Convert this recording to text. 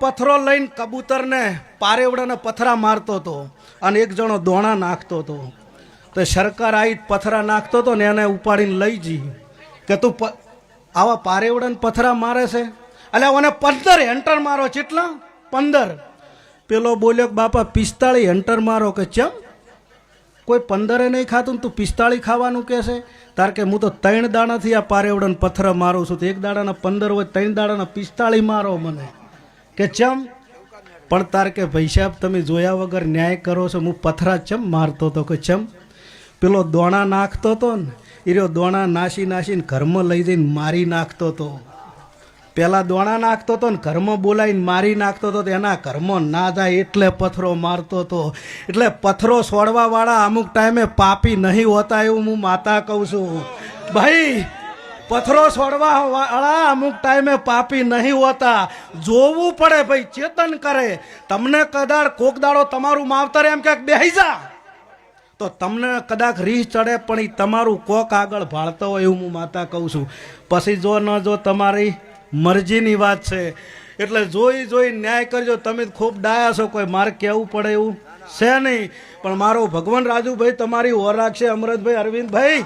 પથરો લઈને કબૂતરને પારેવડાને પથરા મારતો હતો અને એક જણો દોણા નાખતો હતો. તો સરકાર આવી પથરા નાખતો હતો ને એને ઉપાડીને લઈ જઈ કે તું આવા પારેવડાને પથરા મારે છે એટલે ઓને 15 હેન્ટર મારો. કેટલા? 15. પેલો બોલ્યો કે બાપા 45 હેન્ટર મારો. કે ચમ કોઈ 15 નહીં ખાતું તું 45 ખાવાનું કે છે? તાર કે હું તો 3 દાડાથી આ પારેવડાને પથરા મારું છું. તો એક દાડાના 15 હોય, 3 દાડાના 45 મારો મને. કે ચમ? પણ તાર કે ભાઈ સાહેબ તમે જોયા વગર ન્યાય કરો છો. હું પથરા ચમ મારતો હતો? કે ચમ પેલો દોણા નાખતો હતો ને એ રહ્યો દોણા નાસીને ઘરમાં લઈ જઈને મારી નાખતો હતો. પેલા દોણા નાખતો હતો ને ઘરમાં બોલાવીને મારી નાખતો હતો. એના ઘરમાં ના જાય એટલે પથરો મારતો હતો. એટલે પથરો છોડવા વાળા અમુક ટાઈમે પાપી નહીં હોતા એવું હું માતા કહું છું. ભાઈ પથરો છોડવા વાળા અમુક ટાઈમે પાપી નહીં હોતા. જોવું પડે ભાઈ, ચેતન કરે. તમને કદાચ કોક દાડો તમારું માવતર એમ ક્યાંક બેહી જા તો તમને કદાચ રીહ ચડે, પણ એ તમારું કોક આગળ ભાળતો હોય એવું હું માતા કહું છું. પછી જો ન જો તમારી મરજીની વાત છે. એટલે જોઈ ન્યાય કરજો. તમે ખૂબ ડાયા છો, કોઈ મારે કહેવું પડે એવું છે નહીં. પણ મારો ભગવાન રાજુભાઈ તમારી ઓર રાખશે. અમરતભાઈ, અરવિંદભાઈ